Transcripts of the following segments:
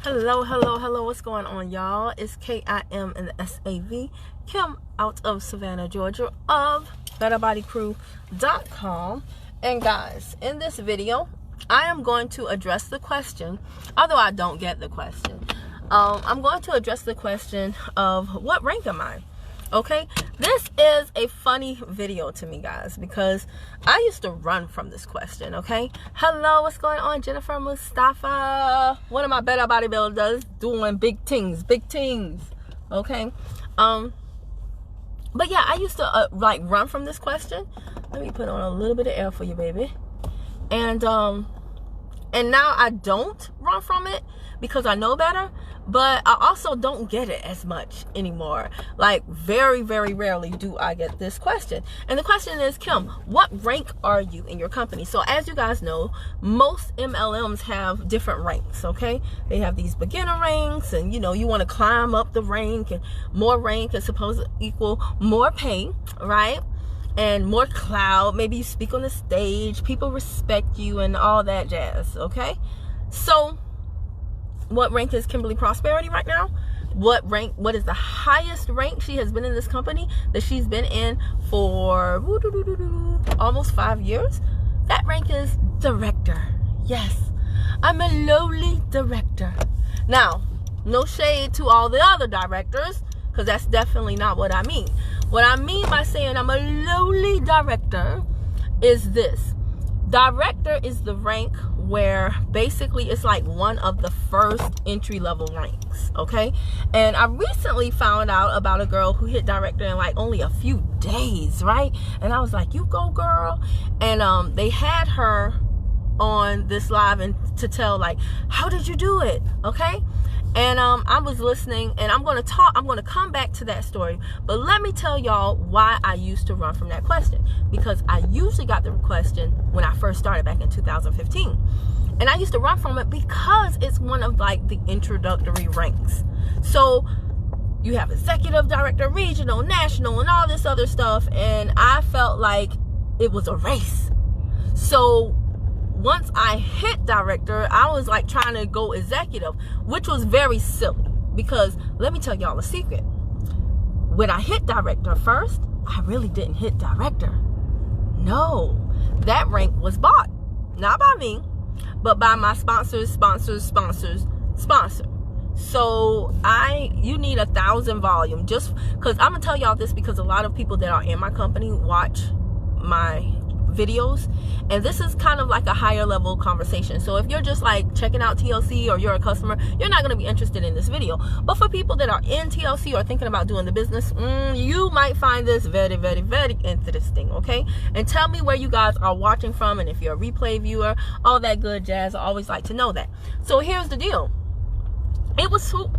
Hello, what's going on, y'all? It's Kim and the SAV, Kim out of Savannah, Georgia, of BetterBodyCrew.com. And guys, in this video, I am going to address the question, although I don't get the question. I'm going to address the question of what rank am I? Okay, this is a funny video to me, guys, because I used to run from this question. Okay, hello, what's going on, Jennifer Mustafa, one of my better bodybuilders doing big things. Okay, but yeah, I used to run from this question. Let me put on a little bit of air for you, baby. And now I don't run from it because I know better, but I also don't get it as much anymore. Like, very, very rarely do I get this question. And the question is, Kim, what rank are you in your company? So as you guys know, most MLMs have different ranks, okay? They have these beginner ranks, and you want to climb up the rank, and more rank is supposed to equal more pay, right? And more clout. Maybe you speak on the stage, people respect you, and all that jazz, okay? So what rank is Kimberly Prosperity right now? What is the highest rank she has been in this company that she's been in for almost 5 years? That rank is director. Yes, I'm a lowly director. Now, no shade to all the other directors, because that's definitely not what I mean. What I mean by saying I'm a lowly director is this. Director is the rank where basically it's like one of the first entry-level ranks, okay? And I recently found out about a girl who hit director in like only a few days, right? And I was like, you go, girl. And they had her on this live and to tell, like, how did you do it, okay? And I was listening, and I'm going to come back to that story, but let me tell y'all why I used to run from that question. Because I usually got the question when I first started back in 2015, and I used to run from it because it's one of like the introductory ranks. So you have executive director, regional, national, and all this other stuff, and I felt like it was a race. So once I hit director, I was like trying to go executive, which was very silly, because let me tell y'all a secret. When I hit director first, I really didn't hit director. No, that rank was bought, not by me, but by my sponsor. So you need 1,000 volume, just because I'm gonna tell y'all this, because a lot of people that are in my company watch my videos, and this is kind of like a higher level conversation. So if you're just like checking out TLC, or you're a customer, you're not going to be interested in this video. But for people that are in TLC or thinking about doing the business, you might find this very, very, very interesting, okay? And tell me where you guys are watching from, and if you're a replay viewer, all that good jazz. I always like to know that. So here's the deal. It was so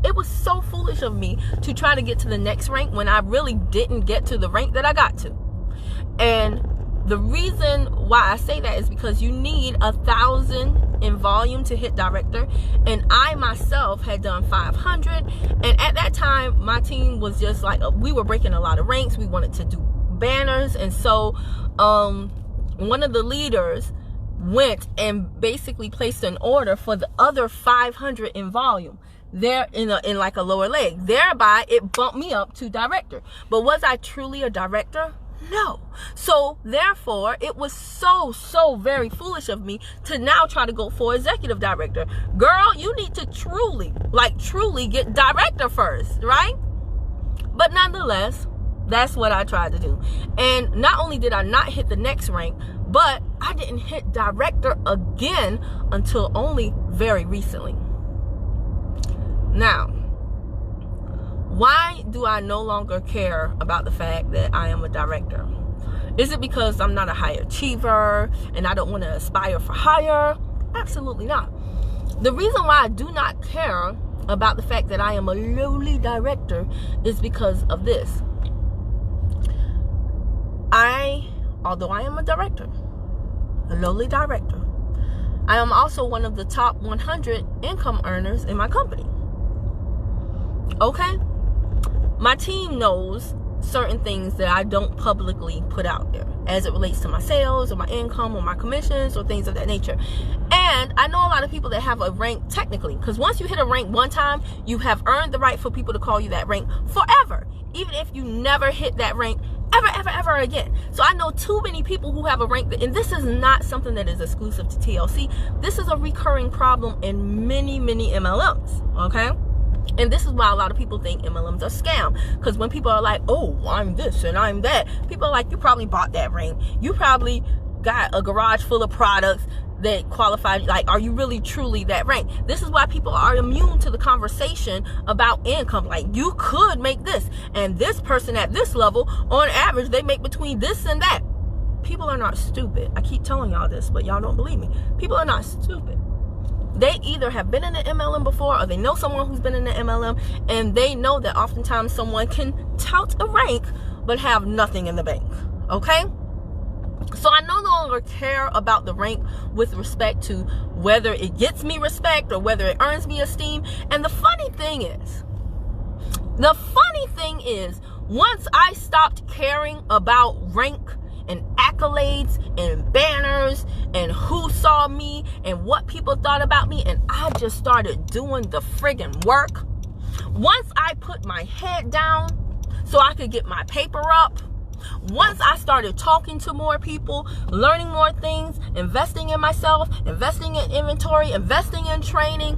foolish of me to try to get to the next rank when I really didn't get to the rank that I got to. And the reason why I say that is because you need 1,000 in volume to hit director, and I myself had done 500, and at that time my team was just like, we were breaking a lot of ranks. We wanted to do banners, and so one of the leaders went and basically placed an order for the other 500 in volume there in like a lower leg. Thereby it bumped me up to director. But was I truly a director? No. So therefore, it was so very foolish of me to now try to go for executive director. Girl, you need to truly get director first, right? But nonetheless, that's what I tried to do. And not only did I not hit the next rank, but I didn't hit director again until only very recently. Now, why do I no longer care about the fact that I am a director? Is it because I'm not a high achiever and I don't want to aspire for higher? Absolutely not. The reason why I do not care about the fact that I am a lowly director is because of this. Although I am a director, a lowly director, I am also one of the top 100 income earners in my company. Okay? My team knows certain things that I don't publicly put out there as it relates to my sales or my income or my commissions or things of that nature. And I know a lot of people that have a rank technically, because once you hit a rank one time, you have earned the right for people to call you that rank forever, even if you never hit that rank ever again. So I know too many people who have a rank, and this is not something that is exclusive to TLC. This is a recurring problem in many MLMs, okay? And this is why a lot of people think MLMs are scam, because when people are like, oh, I'm this and I'm that, people are like, you probably bought that ring, you probably got a garage full of products that qualify. Like, are you really truly that rank? This is why people are immune to the conversation about income. Like, you could make this, and this person at this level, on average, they make between this and that. People are not stupid. I keep telling y'all this, but y'all don't believe me. People are not stupid. They either have been in an MLM before, or they know someone who's been in an MLM, and they know that oftentimes someone can tout a rank but have nothing in the bank. Okay? So I no longer care about the rank with respect to whether it gets me respect or whether it earns me esteem. And the funny thing is, once I stopped caring about rank and accolades and banners and who saw me and what people thought about me, and I just started doing the friggin' work, once I put my head down so I could get my paper up, once I started talking to more people, learning more things, investing in myself, investing in inventory, investing in training,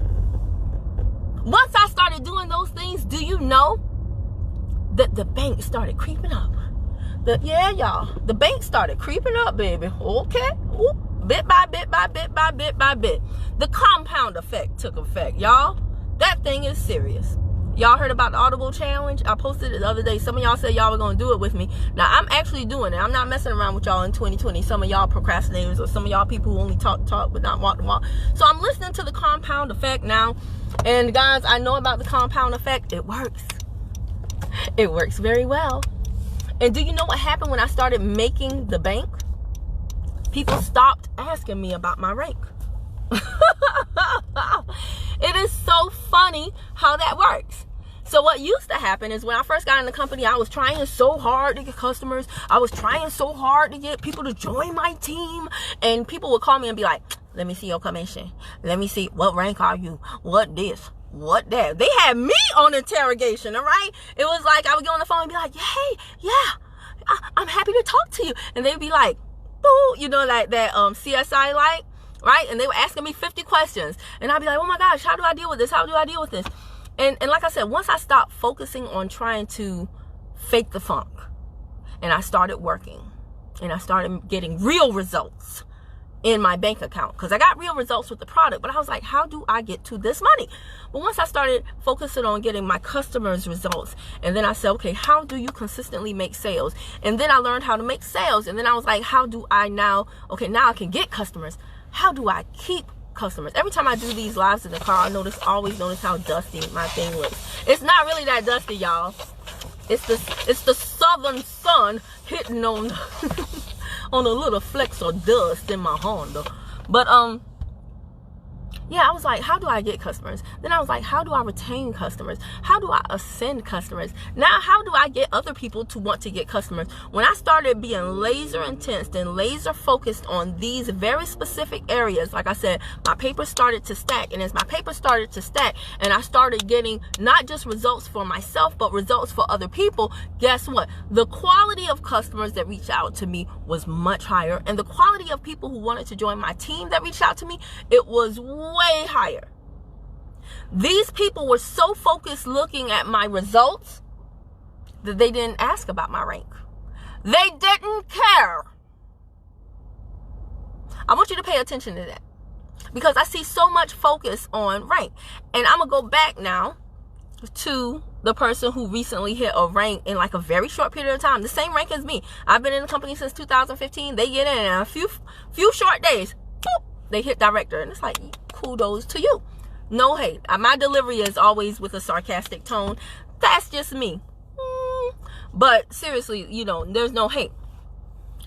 once I started doing those things, do you know that the bank started creeping up? The bank started creeping up, baby. Okay. Ooh, bit by bit by bit by bit by bit. The compound effect took effect, y'all. That thing is serious. Y'all heard about the Audible challenge? I posted it the other day. Some of y'all said y'all were going to do it with me. Now, I'm actually doing it. I'm not messing around with y'all in 2020. Some of y'all procrastinators, or some of y'all people who only talk but not walk the walk. So I'm listening to the compound effect now. And guys, I know about the compound effect. It works. It works very well. And do you know what happened when I started making the bank? People stopped asking me about my rank. It is so funny how that works. So what used to happen is, when I first got in the company, I was trying so hard to get customers. I was trying so hard to get people to join my team. And people would call me and be like, let me see your commission. Let me see, what rank are you? What this? What that? They had me on interrogation, all right? It was like I would get on the phone and be like, hey, yeah, I'm happy to talk to you. And they'd be like, boo, you know, like that CSI light, right? And they were asking me 50 questions. And I'd be like, oh my gosh, how do I deal with this? How do I deal with this? And like I said, once I stopped focusing on trying to fake the funk, and I started working, and I started getting real results in my bank account, because I got real results with the product, but I was like, how do I get to this money? But once I started focusing on getting my customers results, and then I said, okay, how do you consistently make sales? And then I learned how to make sales, and then I was like, how do I now, okay, now I can get customers. How do I keep customers? Every time I do these lives in the car, I always notice how dusty my thing looks. It's not really that dusty, y'all. It's the southern sun hitting on on a little flecks of dust in my Honda. But yeah, I was like, how do I get customers? Then I was like, how do I retain customers? How do I ascend customers? Now, how do I get other people to want to get customers? When I started being laser intense and laser focused on these very specific areas, like I said, my paper started to stack. And as my paper started to stack, and I started getting not just results for myself, but results for other people, guess what? The quality of customers that reached out to me was much higher. And the quality of people who wanted to join my team that reached out to me, it was way higher. These people were so focused looking at my results that they didn't ask about my rank. They didn't care. I want you to pay attention to that, because I see so much focus on rank. And I'm gonna go back now to the person who recently hit a rank in like a very short period of time, the same rank as me. I've been in the company since 2015. They get in a few short days, boop, they hit director. And it's like, kudos to you. No hate. My delivery is always with a sarcastic tone. That's just me. But seriously, you know, there's no hate.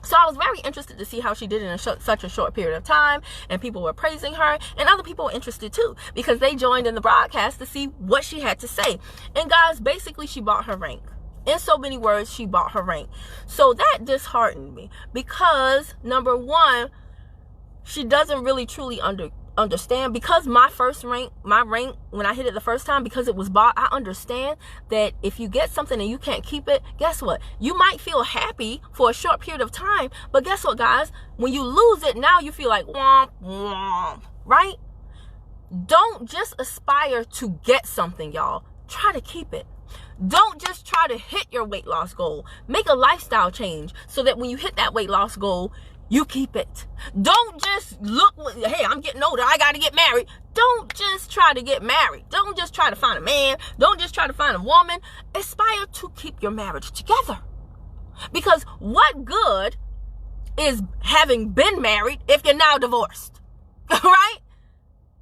So I was very interested to see how she did in such a short period of time, and people were praising her, and other people were interested too, because they joined in the broadcast to see what she had to say. And guys, basically she bought her rank. In so many words, she bought her rank. So that disheartened me because, number one, she doesn't really truly understand. Because my rank, when I hit it the first time, because it was bought, I understand that if you get something and you can't keep it, guess what? You might feel happy for a short period of time, but guess what, guys? When you lose it, now you feel like womp, womp, right? Don't just aspire to get something, y'all. Try to keep it. Don't just try to hit your weight loss goal. Make a lifestyle change so that when you hit that weight loss goal, you keep it. Don't just look, hey, I'm getting older, I got to get married. Don't just try to get married. Don't just try to find a man. Don't just try to find a woman. Aspire to keep your marriage together. Because what good is having been married if you're now divorced? Right?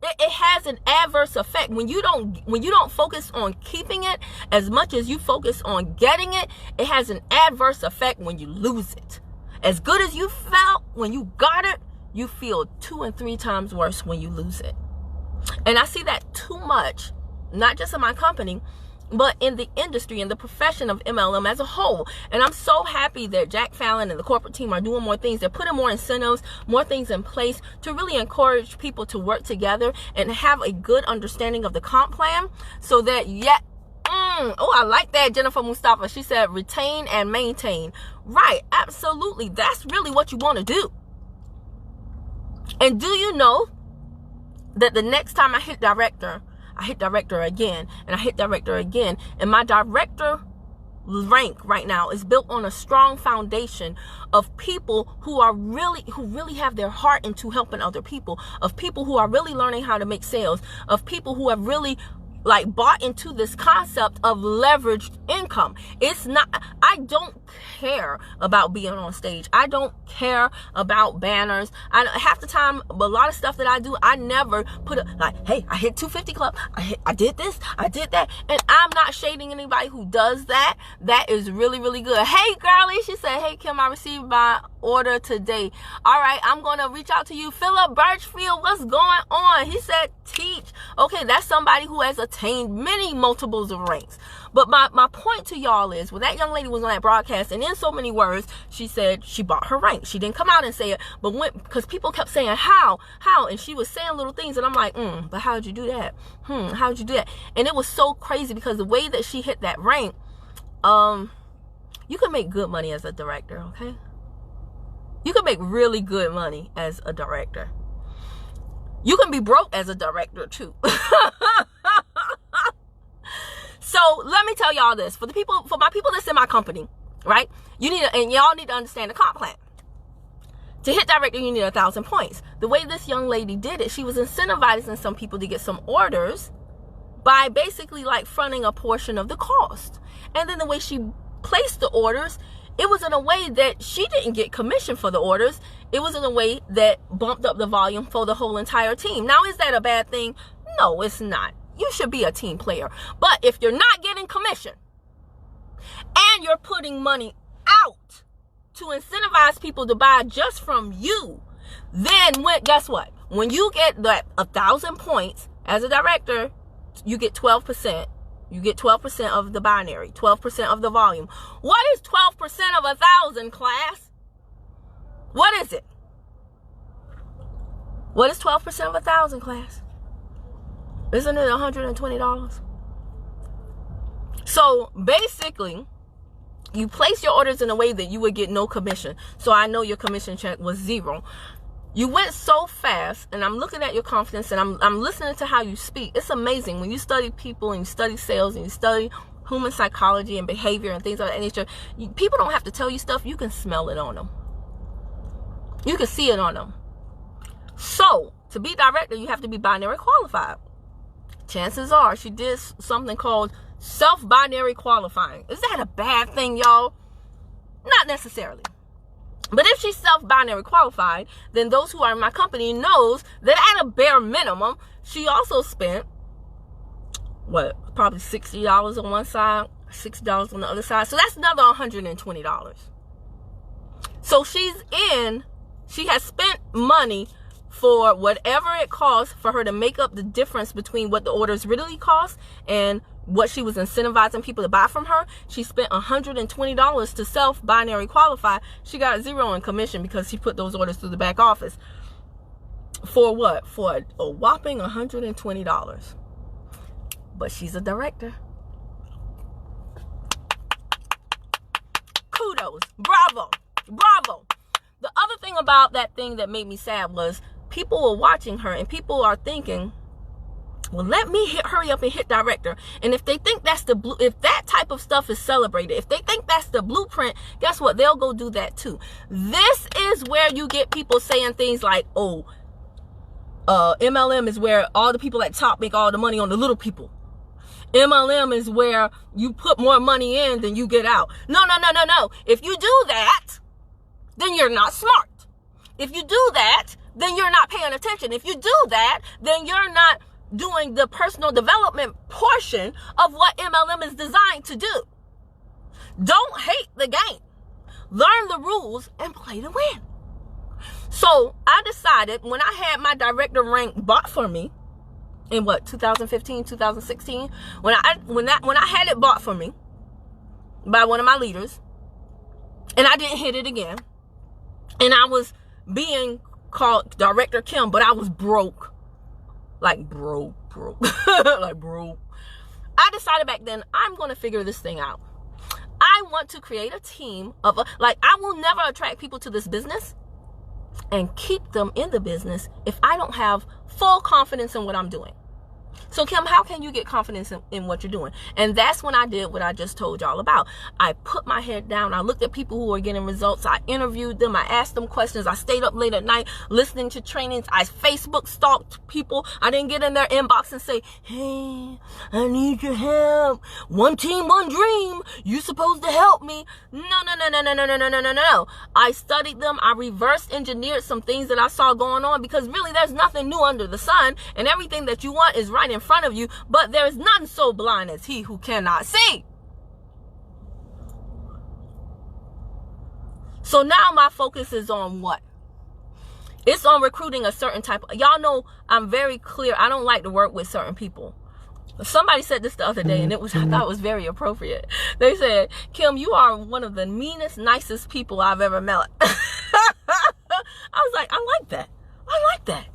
It has an adverse effect. When you don't focus on keeping it as much as you focus on getting it, it has an adverse effect when you lose it. As good as you felt when you got it, you feel 2 and 3 times worse when you lose it. And I see that too much, not just in my company, but in the industry, in the profession of MLM as a whole. And I'm so happy that Jack Fallon and the corporate team are doing more things. They're putting more incentives, more things in place to really encourage people to work together and have a good understanding of the comp plan so that I like that, Jennifer Mustafa. She said retain and maintain. Right, absolutely. That's really what you want to do. And do you know that the next time I hit director again, and I hit director again, and my director rank right now is built on a strong foundation of people who really have their heart into helping other people, of people who are really learning how to make sales, of people who have really bought into this concept of leveraged income. I don't care about being on stage. I don't care about banners. Half the time, a lot of stuff that I do, I never put hey, I hit 250 club. I did this, I did that. And I'm not shading anybody who does that. That is really, really good. Hey, girlie, she said, hey, Kim, I received my order today. All right, I'm going to reach out to you. Philip Birchfield, what's going on? He said, teach. Okay, that's somebody who has attained many multiples of ranks. But my point to y'all is, when that young lady was on that broadcast, and in so many words, she said she bought her rank. She didn't come out and say it, but because people kept saying, how? And she was saying little things, and I'm like, but how'd you do that? How'd you do that? And it was so crazy because the way that she hit that rank, you can make good money as a director, okay? You can make really good money as a director. You can be broke as a director too. So let me tell y'all this. For my people that's in my company, right? And y'all need to understand the comp plan. To hit director, you need 1,000 points. The way this young lady did it, she was incentivizing some people to get some orders by basically fronting a portion of the cost. And then the way she placed the orders, it was in a way that she didn't get commission for the orders. It was in a way that bumped up the volume for the whole entire team. Now, is that a bad thing? No, it's not. You should be a team player. But if you're not getting commission and you're putting money out to incentivize people to buy just from you, then guess what? When you get that 1,000 points as a director, you get 12%. You get 12% of the binary, 12% of the volume. What is 12% of 1,000, class? What is it? What is 12% of 1,000, class? Isn't it $120? So basically, you place your orders in a way that you would get no commission. So I know your commission check was 0. You went so fast, and I'm looking at your confidence, and I'm listening to how you speak. It's amazing when you study people and you study sales and you study human psychology and behavior and things of that nature. People don't have to tell you stuff. You can smell it on them. You can see it on them. So to be director, you have to be binary qualified. Chances are she did something called self-binary qualifying. Is that a bad thing, y'all? Not necessarily. But if she's self-binary qualified, then those who are in my company knows that at a bare minimum, she also spent, probably $60 on one side, $60 on the other side. So that's another $120. So she has spent money for whatever it costs for her to make up the difference between what the orders really cost and what she was incentivizing people to buy from her. She spent $120 to self-binary qualify. She got zero in commission because she put those orders through the back office. For what? For a whopping $120. But she's a director. Kudos. Bravo. Bravo. The other thing about that thing that made me sad was people were watching her and people are thinking, well, let me hurry up and hit director. And if they think that's if that type of stuff is celebrated, if they think that's the blueprint, guess what? They'll go do that too. This is where you get people saying things like, oh, MLM is where all the people at top make all the money on the little people. MLM is where you put more money in than you get out. No. If you do that, then you're not smart. If you do that, then you're not paying attention. If you do that, then you're not doing the personal development portion of what MLM is designed to do. Don't hate the game. Learn the rules and play to win. So I decided when I had my director rank bought for me in 2015, 2016, when I had it bought for me by one of my leaders, and I didn't hit it again, and I was being called Director Kim, but I was broke. Like broke. Like broke. I decided back then, I'm going to figure this thing out. I want to create a team of, I will never attract people to this business and keep them in the business if I don't have full confidence in what I'm doing. So Kim, how can you get confidence in what you're doing? And that's when I did what I just told y'all about. I put my head down. I looked at people who were getting results. I interviewed them. I asked them questions. I stayed up late at night listening to trainings. I Facebook stalked people. I didn't get in their inbox and say, hey, I need your help. One team, one dream. You supposed to help me. No. I studied them. I reverse engineered some things that I saw going on, because really there's nothing new under the sun, and everything that you want is right in front of you, but there is none so blind as he who cannot see. So now my focus is on what? It's on recruiting a certain type of, y'all know I'm very clear. I don't like to work with certain people. Somebody said this the other day, and I thought it was very appropriate. They said, Kim, you are one of the meanest, nicest people I've ever met. I was like, I like that. I like that.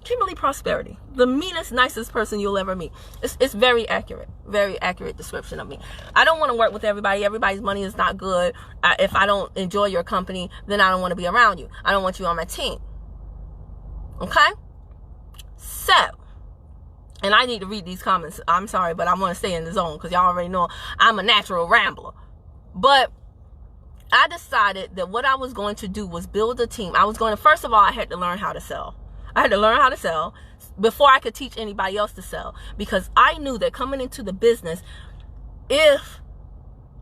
Kimberly Prosperity, the meanest, nicest person you'll ever meet. It's very accurate description of me. I don't want to work with everybody. Everybody's money is not good. If I don't enjoy your company, then I don't want to be around you. I don't want you on my team. Okay? So, and I need to read these comments. I'm sorry, but I'm going to stay in the zone because y'all already know I'm a natural rambler. But I decided that what I was going to do was build a team. First of all, I had to learn how to sell. I had to learn how to sell before I could teach anybody else to sell, because I knew that coming into the business, if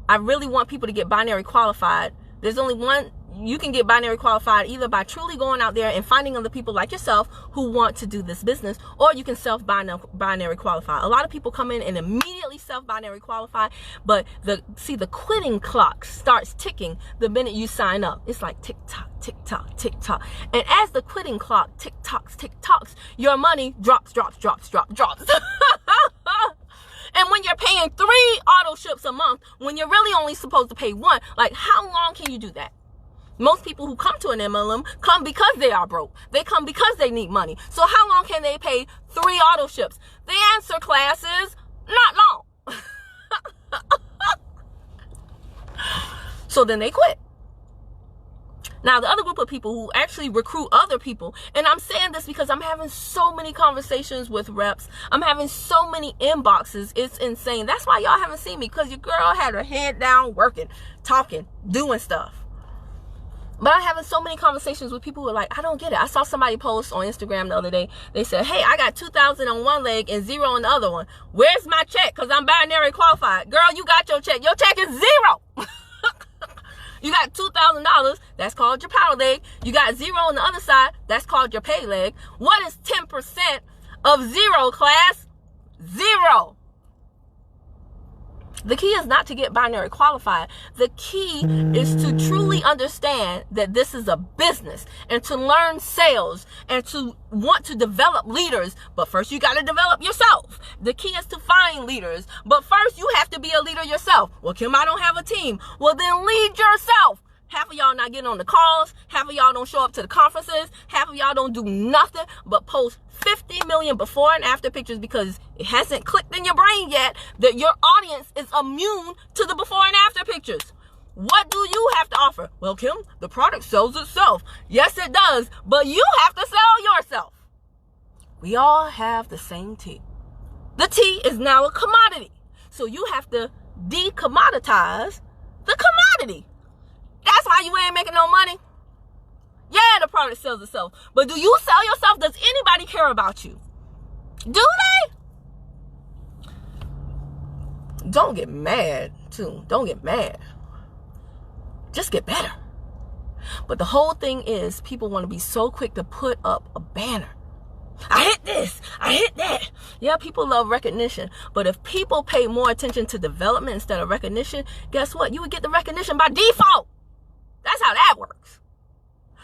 I really want people to get binary qualified, there's only one. You can get binary qualified either by truly going out there and finding other people like yourself who want to do this business, or you can self-binary qualify. A lot of people come in and immediately self-binary qualify, but the quitting clock starts ticking the minute you sign up. It's like tick tock, tick tock, tick tock. And as the quitting clock tick tocks, your money drops. And when you're paying 3 auto ships a month, when you're really only supposed to pay 1, like how long can you do that? Most people who come to an MLM come because they are broke. They come because they need money. So how long can they pay 3 auto ships? The answer, class, is not long. So then they quit. Now, the other group of people who actually recruit other people, and I'm saying this because I'm having so many conversations with reps. I'm having so many inboxes. It's insane. That's why y'all haven't seen me, because your girl had her head down working, talking, doing stuff. But I'm having so many conversations with people who are like, I don't get it. I saw somebody post on Instagram the other day. They said, hey, I got 2,000 on one leg and 0 on the other one. Where's my check? Because I'm binary qualified. Girl, you got your check. Your check is 0. You got $2,000. That's called your power leg. You got 0 on the other side. That's called your pay leg. What is 10% of 0, class? 0. The key is not to get binary qualified. The key is to truly understand that this is a business and to learn sales and to want to develop leaders. But first you got to develop yourself. The key is to find leaders. But first you have to be a leader yourself. Well, Kim, I don't have a team. Well, then lead yourself. Half of y'all not getting on the calls. Half of y'all don't show up to the conferences. Half of y'all don't do nothing but post 50 million before and after pictures because it hasn't clicked in your brain yet that your audience is immune to the before and after pictures. What do you have to offer? Well, Kim, the product sells itself. Yes, it does, but you have to sell yourself. We all have the same tea. The tea is now a commodity. So you have to decommoditize the commodity. That's why you ain't making no money. Yeah, the product sells itself. But do you sell yourself? Does anybody care about you? Do they? Don't get mad, too. Don't get mad. Just get better. But the whole thing is people want to be so quick to put up a banner. I hit this. I hit that. Yeah, people love recognition. But if people pay more attention to development instead of recognition, guess what? You would get the recognition by default. That's how that works.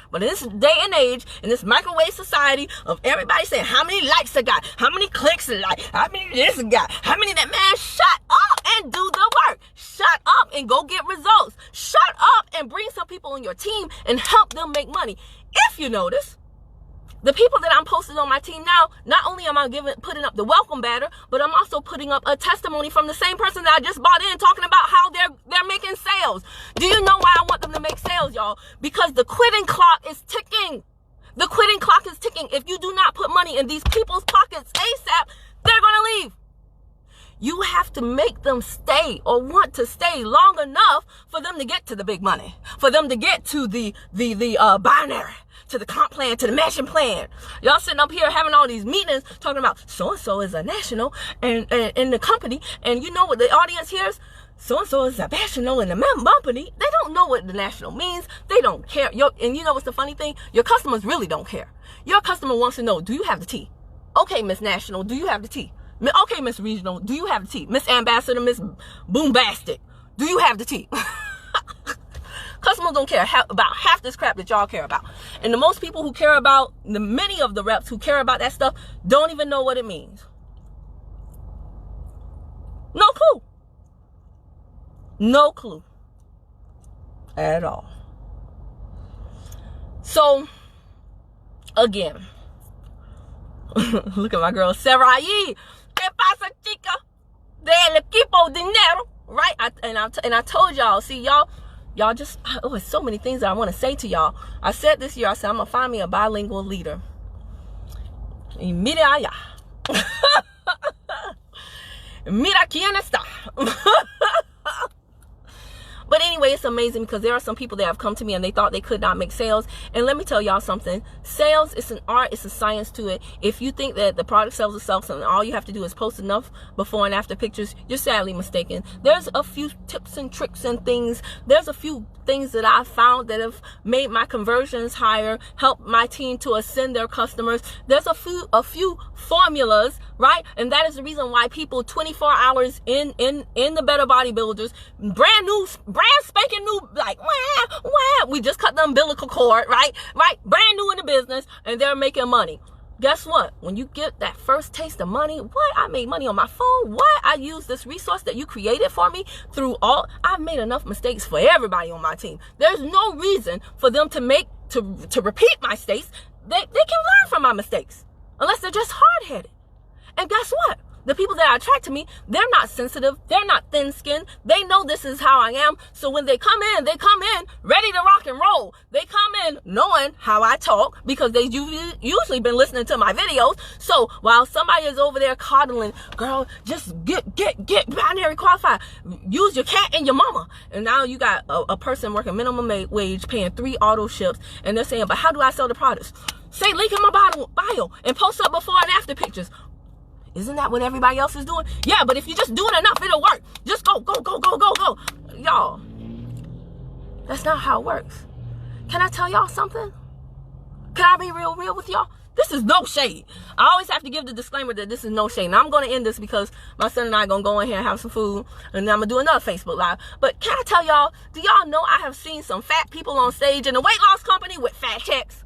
But in this day and age, in this microwave society of everybody saying how many likes I got, how many clicks I got, how many this I got, how many that, man, shut up and do the work. Shut up and go get results. Shut up and bring some people on your team and help them make money. If you notice, the people that I'm posting on my team now, not only am I putting up the welcome banner, but I'm also putting up a testimony from the same person that I just bought in talking about how they're making sales. Do you know why I want them to make sales, y'all? Because the quitting clock is ticking. The quitting clock is ticking. If you do not put money in these people's pockets ASAP, they're going to leave. You have to make them stay or want to stay long enough for them to get to the big money, for them to get to the binary, to the comp plan, to the matching plan. Y'all sitting up here having all these meetings talking about so-and-so is a national and in the company. And you know what the audience hears? So-and-so is a national in the company. They don't know what the national means. They don't care. And you know what's the funny thing? Your customers really don't care. Your customer wants to know, do you have the T? Okay, Miss National, do you have the T? Okay, Miss Regional, do you have the T? Miss Ambassador, Miss Boombastic, do you have the T? Customers don't care about half this crap that y'all care about. And the most people who care about, many of the reps who care about that stuff don't even know what it means. No clue. No clue. At all. So, again, look at my girl, Sarah. ¿Qué pasa, chica? Del equipo dinero. Right? And I told y'all, see, y'all just, oh, it's so many things that I want to say to y'all. I said this year, I said, I'm going to find me a bilingual leader. Y mire allá. Mira quién está. But anyway, it's amazing because there are some people that have come to me and they thought they could not make sales. And let me tell y'all something. Sales is an art. It's a science to it. If you think that the product sells itself and all you have to do is post enough before and after pictures, you're sadly mistaken. There's a few tips and tricks and things. There's a few things that I've found that have made my conversions higher, helped my team to ascend their customers. There's a few formulas, right? And that is the reason why people 24 hours in the Better Bodybuilders, brand spanking new, like, wah, we just cut the umbilical cord, right? Brand new in the business, and they're making money. Guess what? When you get that first taste of money, what? I made money on my phone. What? I used this resource that you created for me I've made enough mistakes for everybody on my team. There's no reason for them to repeat my mistakes. They can learn from my mistakes, unless they're just hard-headed. And guess what? The people that attract to me, they're not sensitive. They're not thin-skinned. They know this is how I am. So when they come in ready to rock and roll. They come in knowing how I talk because they've usually been listening to my videos. So while somebody is over there coddling, girl, just get binary qualified. Use your cat and your mama. And now you got a person working minimum wage, paying 3 auto ships, and they're saying, but how do I sell the products? Say link in my bio and post up before and after pictures. Isn't that what everybody else is doing? Yeah, but if you just do it enough, it'll work. Just go. Y'all, that's not how it works. Can I tell y'all something? Can I be real with y'all? This is no shade. I always have to give the disclaimer that this is no shade. Now, I'm going to end this because my son and I are going to go in here and have some food. And then I'm going to do another Facebook Live. But can I tell y'all, do y'all know I have seen some fat people on stage in a weight loss company with fat checks?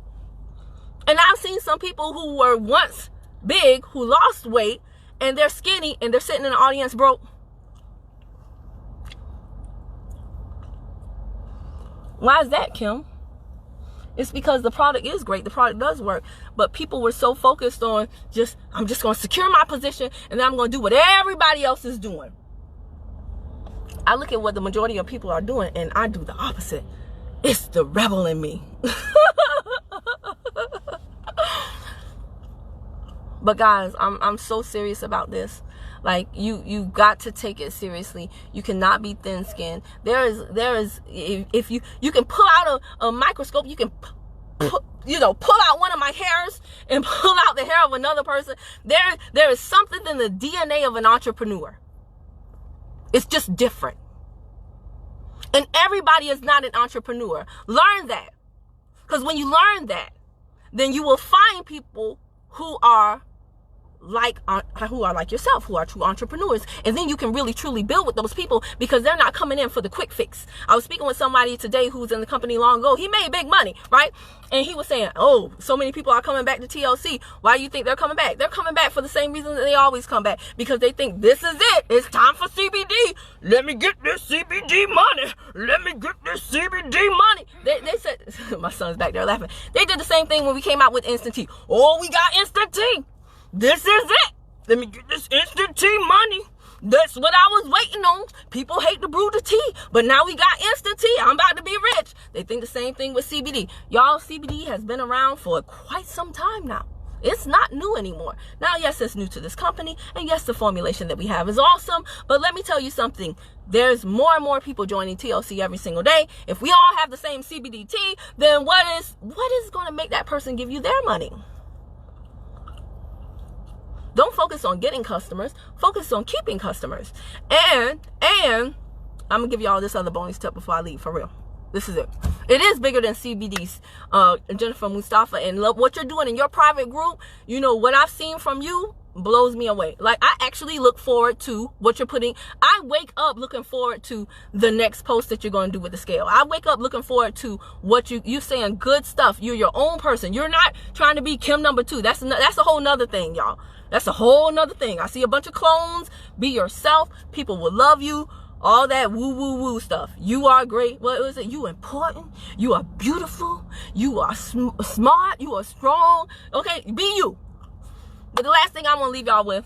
And I've seen some people who were once big, who lost weight, and they're skinny, and they're sitting in the audience broke. Why is that, Kim? It's because the product is great. The product does work. But people were so focused on I'm just going to secure my position and then I'm going to do what everybody else is doing. I look at what the majority of people are doing and I do the opposite. It's the rebel in me. But guys, I'm so serious about this. Like, you got to take it seriously. You cannot be thin-skinned. There is if you can pull out a microscope, you can pull out one of my hairs and pull out the hair of another person. There is something in the DNA of an entrepreneur. It's just different. And everybody is not an entrepreneur. Learn that. Because when you learn that, then you will find people who are like yourself, who are true entrepreneurs, and then you can really truly build with those people because they're not coming in for the quick fix. I was speaking with somebody today who's in the company long ago. He made big money, right? And he was saying, oh, so many people are coming back to TLC. Why do you think they're coming back? They're coming back for the same reason that they always come back, because they think this is it. It's time for CBD. Let me get this CBD money. Let me get this CBD money. They said, my son's back there laughing. They did the same thing when we came out with instant tea. Oh, we got instant tea. This is it. Let me get this instant tea money. That's what I was waiting on. People hate to brew the tea, but now we got instant tea. I'm about to be rich. They think the same thing with CBD. Y'all, CBD has been around for quite some time now. It's not new anymore. Now, yes, it's new to this company, and yes, the formulation that we have is awesome, but let me tell you something. There's more and more people joining TLC every single day. If we all have the same CBD tea, then what is going to make that person give you their money? Don't focus on getting customers. Focus on keeping customers. And I'm going to give you all this other bonus tip before I leave, for real. This is it. It is bigger than CBD's, Jennifer Mustafa. And what you're doing in your private group, you know, what I've seen from you blows me away. Like, I actually look forward to what you're putting. I wake up looking forward to the next post that you're going to do with the scale. I wake up looking forward to what you saying good stuff. You're your own person. You're not trying to be Kim number 2. That's a whole nother thing, y'all. That's a whole nother thing. I see a bunch of clones. Be yourself. People will love you. All that woo stuff. You are great. What was it? You important. You are beautiful. You are smart. You are strong. Okay, be you. But the last thing I want to leave y'all with,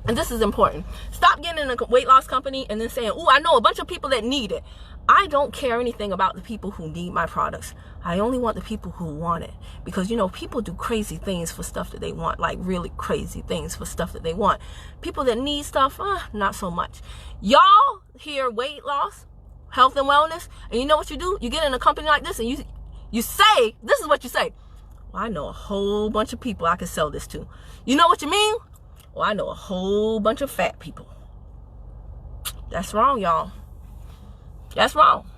and this is important. Stop getting in a weight loss company and then saying, "Ooh, I know a bunch of people that need it." I don't care anything about the people who need my products. I only want the people who want it. Because, you know, people do crazy things for stuff that they want. Like, really crazy things for stuff that they want. People that need stuff, not so much. Y'all hear weight loss, health and wellness, and you know what you do? You get in a company like this and you say, this is what you say. Well, I know a whole bunch of people I can sell this to. You know what you mean? Well, I know a whole bunch of fat people. That's wrong, y'all. That's wrong.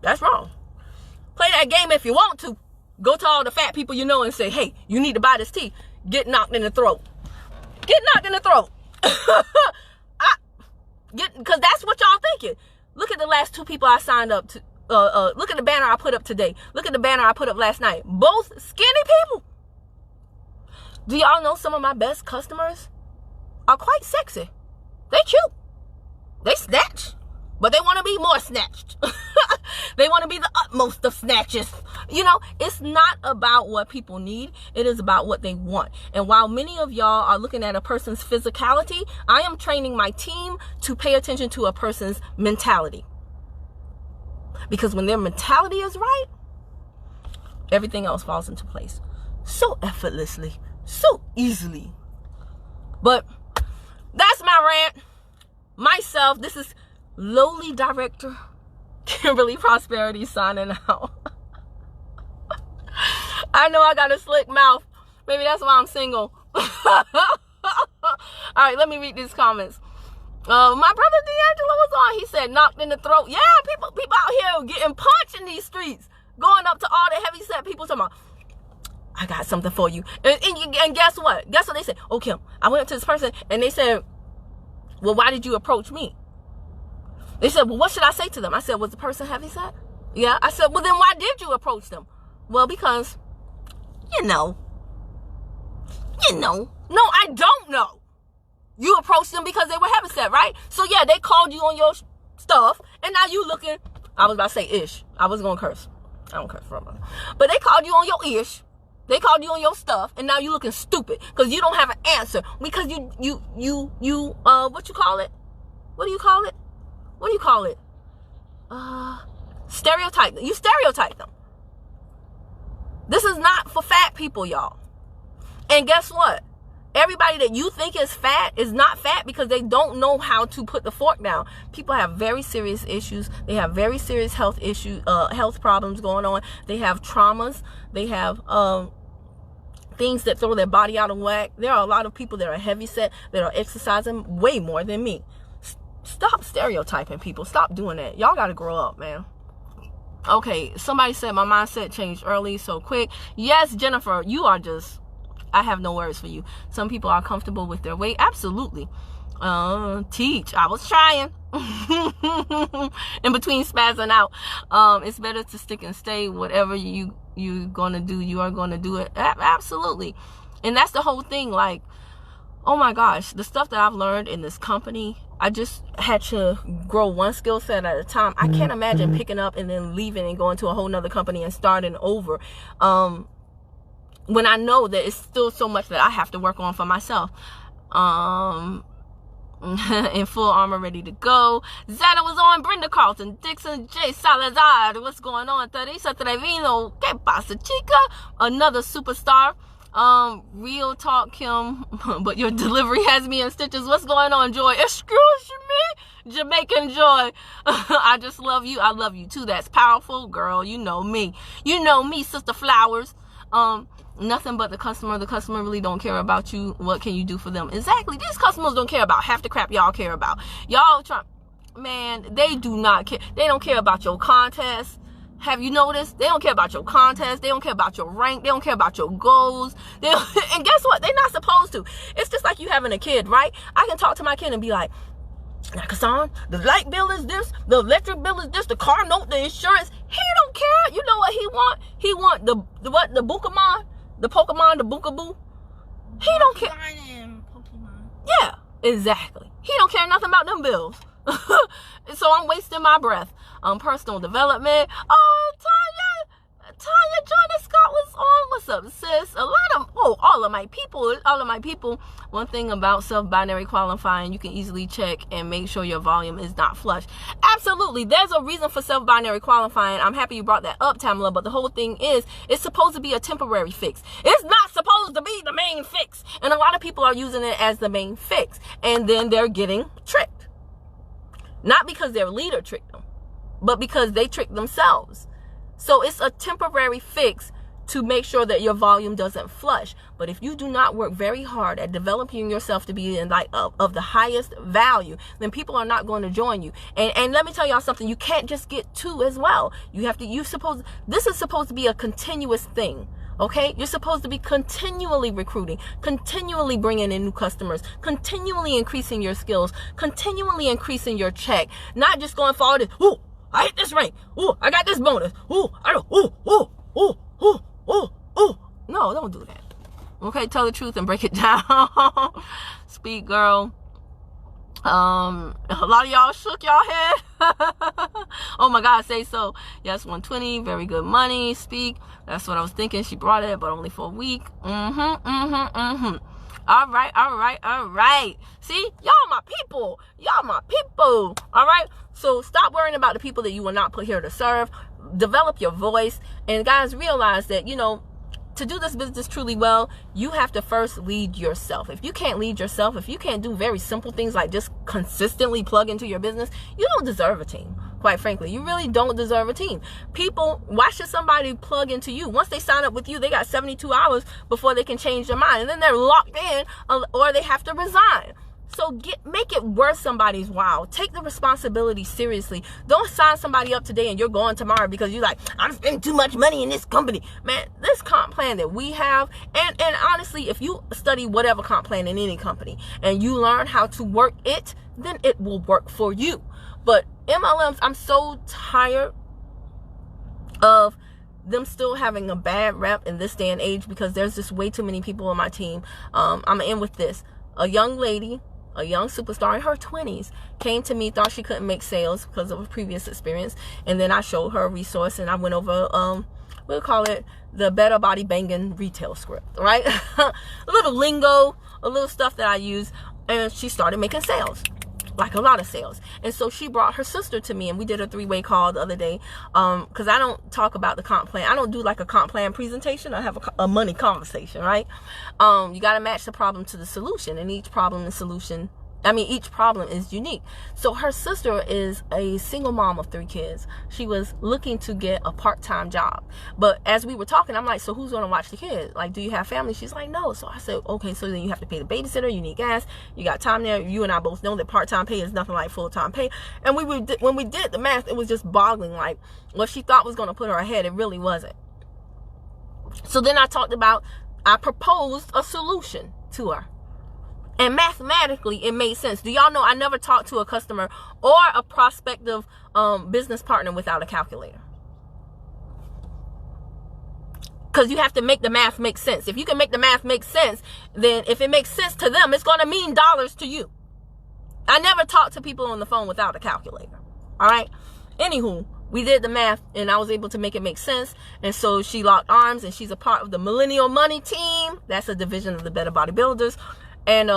That's wrong. Play that game if you want to. Go to all the fat people you know and say, hey, you need to buy this tea. Get knocked in the throat. Get knocked in the throat. Because that's what y'all thinking. Look at the last 2 people I signed up to. Look at the banner I put up today. Look at the banner I put up last night. Both skinny people. Do y'all know some of my best customers are quite sexy? They cute. They snatch. But they want to be more snatched. They want to be the utmost of snatches. You know, it's not about what people need. It is about what they want. And while many of y'all are looking at a person's physicality, I am training my team to pay attention to a person's mentality. Because when their mentality is right, everything else falls into place. So effortlessly. So easily. But that's my rant. Myself, this is lowly director Kimberly Prosperity signing out. I know I got a slick mouth. Maybe that's why I'm single. All right, let me read these comments. My brother D'Angelo was on. He said knocked in the throat. Yeah, people out here getting punched in these streets. Going up to all the heavy set people talking about, I got something for you. And guess what? Guess what they said? Oh, Kim, I went up to this person and they said, well, why did you approach me? They said, well, what should I say to them? I said, was the person heavy set? Yeah. I said, well, then why did you approach them? Well, because, no, I don't know. You approached them because they were heavy set, right? So yeah, they called you on your stuff, and now you looking, I was about to say ish. I was going to curse. I don't curse for them. But they called you on your ish. They called you on your stuff, and now you looking stupid because you don't have an answer. Because you what you call it? What do you call it? What do you call it? Stereotype. You stereotype them. This is not for fat people, y'all. And guess what? Everybody that you think is fat is not fat because they don't know how to put the fork down. People have very serious issues. They have very serious health issues, health problems going on. They have traumas. They have things that throw their body out of whack. There are a lot of people that are heavy set, that are exercising way more than me. Stop stereotyping people. Stop doing that. Y'all got to grow up, man. Okay, somebody said my mindset changed early, so quick. Yes, Jennifer, you are just, I have no words for you. Some people are comfortable with their weight. Absolutely. Teach. I was trying. In between spazzing out. It's better to stick and stay. Whatever you're gonna do, you are gonna do it. Absolutely. And that's the whole thing. Like, oh my gosh, the stuff that I've learned in this company, I just had to grow one skill set at a time. I can't imagine picking up and then leaving and going to a whole nother company and starting over. When I know that it's still so much that I have to work on for myself. In full armor, ready to go. Zana was on. Brenda Carlton, Dixon, Jay Salazar. What's going on? Teresa Trevino. Que pasa, chica? Another superstar. Real talk, Kim. But your delivery has me in stitches. What's going on, Joy? Excuse me, Jamaican Joy. I just love you. I love you too. That's powerful, girl. You know me. You know me, Sister Flowers. Nothing but the customer. The customer really don't care about you. What can you do for them? Exactly. These customers don't care about half the crap y'all care about. Y'all try, man, they do not care. They don't care about your contest. Have you noticed? They don't care about your contest. They don't care about your rank. They don't care about your goals. And guess what? They're not supposed to. It's just like you having a kid, right? I can talk to my kid and be like, now, Kassan, the light bill is this, the electric bill is this, the car note, the insurance. He don't care. You know what he want? He want the Pokemon, the Bookaboo. He don't care. Yeah, exactly. He don't care nothing about them bills. So I'm wasting my breath. Personal development. Oh, Tanya Jordan Scott was on. What's up, sis? All of my people. One thing about self-binary qualifying, you can easily check and make sure your volume is not flush. Absolutely. There's a reason for self-binary qualifying. I'm happy you brought that up, Tamala, but the whole thing is, it's supposed to be a temporary fix. It's not supposed to be the main fix. And a lot of people are using it as the main fix. And then they're getting tricked. Not because their leader tricked them, but because they tricked themselves. So it's a temporary fix to make sure that your volume doesn't flush. But if you do not work very hard at developing yourself to be in of the highest value, then people are not going to join you. And let me tell y'all something, you can't just get two as well. This is supposed to be a continuous thing. Okay, you're supposed to be continually recruiting, continually bringing in new customers, continually increasing your skills, continually increasing your check, not just going forward. Ooh, I hit this rank. Ooh, I got this bonus. Ooh, No, don't do that. Okay, tell the truth and break it down. Speak, girl. A lot of y'all shook y'all head. Oh my God, say so. Yes, 120, very good money. Speak. That's what I was thinking. She brought it, but only for a week. All right. See, y'all my people. All right. So stop worrying about the people that you will not put here to serve. Develop your voice. And guys, realize that, to do this business truly well, you have to first lead yourself. If you can't lead yourself, if you can't do very simple things like just consistently plug into your business, you don't deserve a team. Quite frankly, you really don't deserve a team. People, why should somebody plug into you? Once they sign up with you, they got 72 hours before they can change their mind. And then they're locked in or they have to resign. So make it worth somebody's while. Take the responsibility seriously. Don't sign somebody up today and you're going tomorrow because you're like, I'm spending too much money in this company. Man, this comp plan that we have, and honestly, if you study whatever comp plan in any company and you learn how to work it, then it will work for you. But MLMs, I'm so tired of them still having a bad rep in this day and age because there's just way too many people on my team. I'm gonna end with this. A young lady, a young superstar in her 20s, came to me, thought she couldn't make sales because of a previous experience, and then I showed her a resource and I went over we'll call it the Better Body Banging retail script, right? A little lingo, a little stuff that I use, and she started making sales. Like a lot of sales. And so she brought her sister to me and we did a 3-way call the other day, because I don't talk about the comp plan. I don't do like a comp plan presentation. I have a money conversation, right? You got to match the problem to the solution, and each problem is unique. So her sister is a single mom of 3 kids. She was looking to get a part-time job. But as we were talking, I'm like, so who's going to watch the kids? Like, do you have family? She's like, no. So I said, okay, so then you have to pay the babysitter, you need gas, you got time there. You and I both know that part-time pay is nothing like full-time pay. And when we did the math, it was just boggling. Like, what she thought was going to put her ahead, it really wasn't. So then I proposed a solution to her. And mathematically, it made sense. Do y'all know I never talked to a customer or a prospective business partner without a calculator? Because you have to make the math make sense. If you can make the math make sense, then if it makes sense to them, it's going to mean dollars to you. I never talk to people on the phone without a calculator. All right? Anywho, we did the math and I was able to make it make sense. And so she locked arms and she's a part of the Millennial Money Team. That's a division of the Better Bodybuilders. And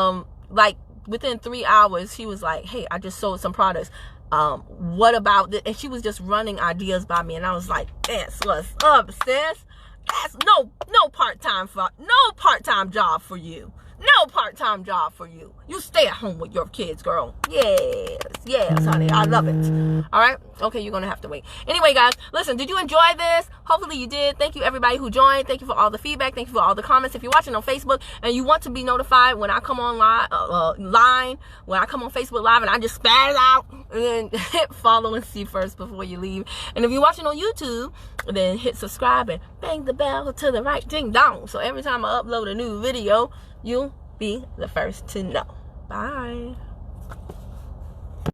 like within 3 hours, she was like, hey, I just sold some products. What about this? And she was just running ideas by me. And I was like, that's what's up, sis. That's no part-time job for you. No part-time job for you. You stay at home with your kids, girl. Yes, honey. I love it. All right? Okay, you're going to have to wait. Anyway, guys, listen, did you enjoy this? Hopefully you did. Thank you, everybody who joined. Thank you for all the feedback. Thank you for all the comments. If you're watching on Facebook and you want to be notified when I come on when I come on Facebook Live and I just spat it out, and then hit follow and see first before you leave. And if you're watching on YouTube, then hit subscribe and bang the bell to the right, ding dong. So every time I upload a new video, you'll be the first to know. Bye.